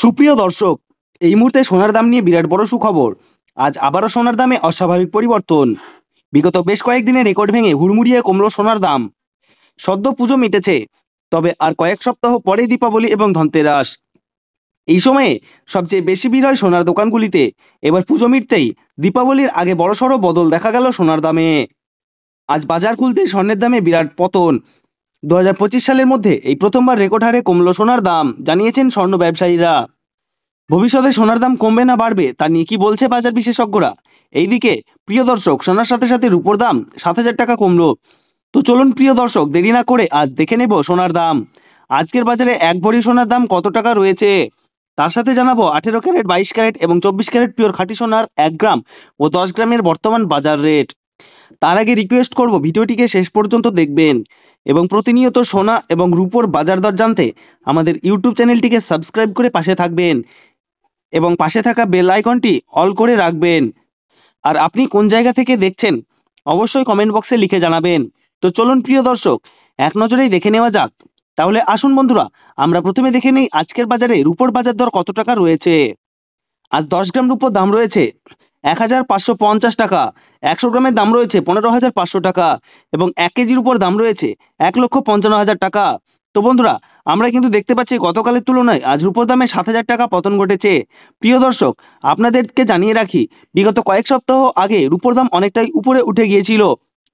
সুপ্রিয় দর্শক, এই মুহূর্তে সোনার দাম নিয়ে বিরাট বড় সুখবর। আজ আবারও সোনার দামে অস্বাভাবিক পরিবর্তন। বিগত বেশ কয়েকদিনে রেকর্ড ভেঙে হুড়মুড়িয়ে কমল সোনার দাম। সদ্য পুজো মিটেছে, তবে আর কয়েক সপ্তাহ পরে দীপাবলি এবং ধনতেরাস। এই সময়ে সবচেয়ে বেশি ভিড় হয় সোনার দোকানগুলিতে। এবার পুজো মিটতেই দীপাবলির আগে বড়সড় বদল দেখা গেল সোনার দামে। আজ বাজার খুলতেই স্বর্ণের দামে বিরাট পতন। 2025 সালের মধ্যে এই প্রথমবার রেকর্ড হারে কমল সোনার দাম, জানিয়েছেন স্বর্ণ ব্যবসায়ীরা। ভবিষ্যতে সোনার দাম কমবে না বাড়বে তা নিয়ে কি বলছে বাজার বিশেষজ্ঞরা? এইদিকে প্রিয় দর্শক, সোনার সাথে সাথে রূপোর দাম 7,000 টাকা কমলো। তো চলুন প্রিয় দর্শক, দেরি না করে আজ দেখে নেব সোনার দাম। আজকের বাজারে এক ভরি সোনার দাম কত টাকা রয়েছে, তার সাথে জানাবো 18 ক্যারেট, 22 ক্যারেট এবং 24 ক্যারেট পিওর খাঁটি সোনার 1 গ্রাম ও 10 গ্রামের বর্তমান বাজার রেট। তার আগে রিকোয়েস্ট করব ভিডিওটিকে শেষ পর্যন্ত দেখবেন এবং প্রতিনিয়ত সোনা এবং রূপোর বাজার দর জানতে আমাদের ইউটিউব চ্যানেলটিকে সাবস্ক্রাইব করে পাশে থাকবেন এবং পাশে থাকা বেল আইকনটি অল করে রাখবেন। আর আপনি কোন জায়গা থেকে দেখছেন অবশ্যই কমেন্ট বক্সে লিখে জানাবেন। তো চলুন প্রিয় দর্শক, এক নজরেই দেখে নেওয়া যাক। তাহলে আসুন বন্ধুরা, আমরা প্রথমে দেখে নেই আজকের বাজারে রূপোর বাজার দর কত টাকা রয়েছে। আজ 10 গ্রাম রূপোর দাম রয়েছে 1,550 টাকা, 100 গ্রামের দাম রয়েছে 15,500 টাকা এবং 1 কেজির উপর দাম রয়েছে 1,55,000 টাকা। তো বন্ধুরা, আমরা কিন্তু দেখতে পাচ্ছি গতকালের তুলনায় আজ রূপোর দামে 7,000 টাকা পতন ঘটেছে। প্রিয় দর্শক, আপনাদেরকে জানিয়ে রাখি, বিগত কয়েক সপ্তাহ আগে রূপোর দাম অনেকটাই উপরে উঠে গিয়েছিল।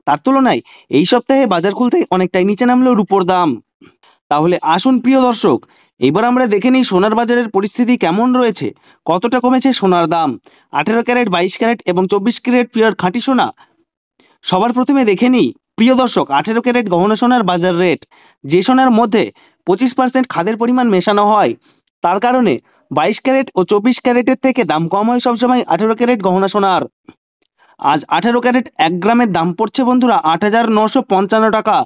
তার তুলনায় এই সপ্তাহে বাজার খুলতে অনেকটাই নিচে নামলো রূপোর দাম। তাহলে আসুন প্রিয় দর্শক, এবার আমরা দেখে নিই সোনার বাজারের পরিস্থিতি কেমন রয়েছে, কতটা কমেছে সোনার দাম। 18 ক্যারেট, 22 ক্যারেট এবং 24 ক্যারেট পিওর খাঁটি সোনা। সবার প্রথমে দেখে নিই প্রিয় দর্শক 18 ক্যারেট গহনা সোনার বাজার রেট। যে সোনার মধ্যে 25% খাদের পরিমাণ মেশানো হয়, তার কারণে 22 ক্যারেট ও 24 ক্যারেটের থেকে দাম কম হয় সবসময় 18 ক্যারেট গহনা সোনার। আজ 18 ক্যারেট 1 গ্রামের দাম পড়ছে বন্ধুরা 8,955 টাকা,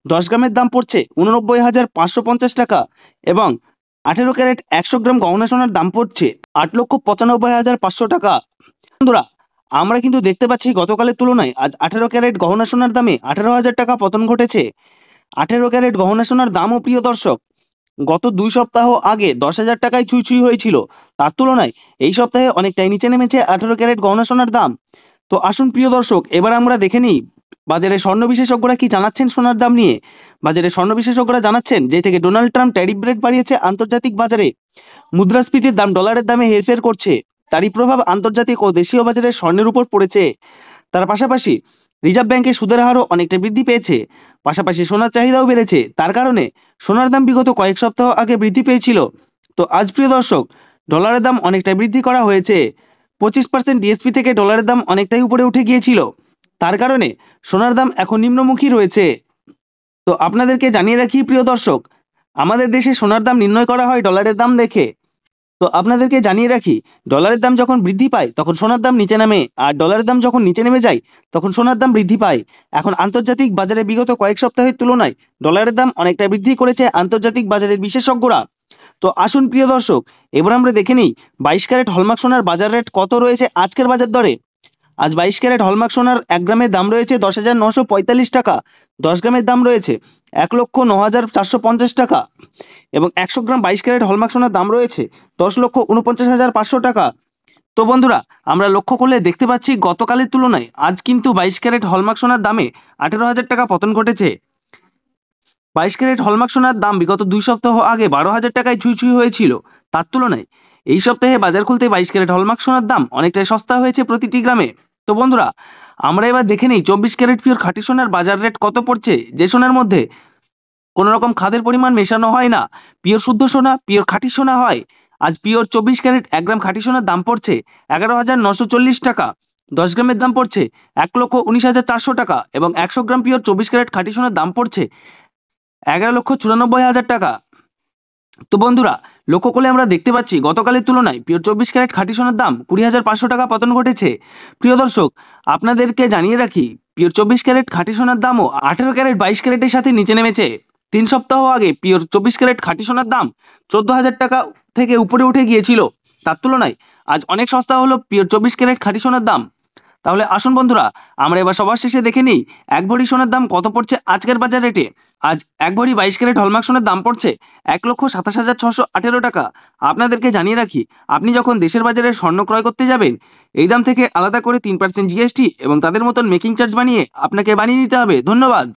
10 গ্রামের দাম পড়ছে 89,550 টাকা এবং 18 ক্যারেট 100 গ্রাম গহনা সোনার দাম পড়ছে 8,95,500 টাকা। বন্ধুরা, আমরা কিন্তু দেখতে পাচ্ছি গতকালের তুলনায় আজ 18 ক্যারেট গহনা সোনার দামে 18,000 টাকা পতন ঘটেছে। 18 ক্যারেট গহনা সোনার দামও প্রিয় দর্শক গত 2 সপ্তাহ আগে 10,000 টাকায় ছুঁই ছুঁই হয়েছিল, তার তুলনায় এই সপ্তাহে অনেকটাই নিচে নেমেছে 18 ক্যারেট গহনা সোনার দাম। তো আসুন প্রিয় দর্শক, এবার আমরা দেখে নিই বাজারে স্বর্ণ বিশেষজ্ঞরা কি জানাচ্ছেন সোনার দাম নিয়ে। বাজারে স্বর্ণ বিশেষজ্ঞরা জানাচ্ছেন, যে থেকে ডোনাল্ড ট্রাম্প ট্যারিফ রেট বাড়িয়েছে, আন্তর্জাতিক বাজারে মুদ্রাস্ফীতির দাম ডলারের দামে হেরফের করছে। তারই প্রভাব আন্তর্জাতিক ও দেশীয় বাজারে স্বর্ণের উপর পড়েছে। তার পাশাপাশি রিজার্ভ ব্যাংকের সুদের হারও অনেকটা বৃদ্ধি পেয়েছে। পাশাপাশি সোনার চাহিদাও বেড়েছে, তার কারণে সোনার দাম বিগত কয়েক সপ্তাহ আগে বৃদ্ধি পেয়েছিল। তো আজ প্রিয় দর্শক, ডলারের দাম অনেকটা বৃদ্ধি করা হয়েছে। 25% ডিএসপি থেকে ডলারের দাম অনেকটাই উপরে উঠে গিয়েছিল, তার কারণে সোনার দাম এখন নিম্নমুখী রয়েছে। তো আপনাদেরকে জানিয়ে রাখি প্রিয় দর্শক, আমাদের দেশে সোনার দাম নির্ণয় করা হয় ডলারের দাম দেখে। তো আপনাদেরকে জানিয়ে রাখি, ডলারের দাম যখন বৃদ্ধি পায় তখন সোনার দাম নিচে নামে, আর ডলারের দাম যখন নিচে নেমে যায় তখন সোনার দাম বৃদ্ধি পায়। এখন আন্তর্জাতিক বাজারে বিগত কয়েক সপ্তাহের তুলনায় ডলারের দাম অনেকটা বৃদ্ধি করেছে আন্তর্জাতিক বাজারের বিশেষজ্ঞরা। তো আসুন প্রিয় দর্শক, এবার আমরা দেখে নিই 22 ক্যারেট হলমার্ক সোনার বাজার রেট কত রয়েছে আজকের বাজার দরে। আজ 22 ক্যারেট হলমার্ক সোনার 1 গ্রামের দাম রয়েছে 10,945 টাকা, 10 গ্রামের দাম রয়েছে 1,09,450 টাকা এবং 100 গ্রাম 22 ক্যারেট হলমার্ক সোনার দাম রয়েছে 10,49,500 টাকা। তো বন্ধুরা, আমরা লক্ষ্য করলে দেখতে পাচ্ছি গতকালের তুলনায় আজ কিন্তু 22 ক্যারেট হলমার্ক সোনার দামে 18,000 টাকা পতন ঘটেছে। 22 ক্যারেট হলমার্ক সোনার দাম বিগত 2 সপ্তাহ আগে 12,000 টাকায় ছুঁই ছুঁই হয়েছিল, তার তুলনায় এই সপ্তাহে বাজার খুলতে 22 ক্যারেট হলমার্ক সোনার দাম অনেকটাই সস্তা হয়েছে প্রতিটি গ্রামে। তো বন্ধুরা, আমরা এবার দেখে নিই 24 ক্যারেট পিওর খাঁটি সোনার বাজার রেট কত পড়ছে। যে সোনার মধ্যে কোনো রকম খাদের পরিমাণ মেশানো হয় না, পিওর শুদ্ধ সোনা, পিওর খাঁটি সোনা হয়। আজ পিওর 24 ক্যারেট 1 গ্রাম খাঁটি সোনার দাম পড়ছে 11,940 টাকা, 10 গ্রামের দাম পড়ছে 1,19,400 টাকা এবং 100 গ্রাম পিওর 24 ক্যারেট খাঁটি সোনার দাম পড়ছে 11,94,000 টাকা। তো বন্ধুরা, লক্ষ্য করলে আমরা দেখতে পাচ্ছি গতকালের তুলনায় পিওর 24 ক্যারেট খাঁটি সোনার দাম 20,500 টাকা পতন ঘটেছে। প্রিয় দর্শক, আপনাদেরকে জানিয়ে রাখি, পিওর 24 ক্যারেট খাঁটি সোনার দামও 18 ক্যারেট 22 ক্যারেটের সাথে নিচে নেমেছে। 3 সপ্তাহ আগে পিওর 24 ক্যারেট খাঁটি সোনার দাম 14,000 টাকা থেকে উপরে উঠে গিয়েছিল, তার তুলনায় আজ অনেক সস্তা হলো পিওর 24 ক্যারেট খাঁটি সোনার দাম। তাহলে আসুন বন্ধুরা, আমরা এবার সবার শেষে দেখে নিই এক ভরি সোনার দাম কত পড়ছে আজকের বাজার রেটে। আজ এক ভরি 22 ক্যারেট হলমার্ক সোনার দাম পড়ছে 1,27,618 টাকা। আপনাদেরকে জানিয়ে রাখি, আপনি যখন দেশের বাজারে স্বর্ণ ক্রয় করতে যাবেন, এই দাম থেকে আলাদা করে 3% জিএসটি এবং তাদের মতন মেকিং চার্জ বানিয়ে আপনাকে বানিয়ে নিতে হবে। ধন্যবাদ।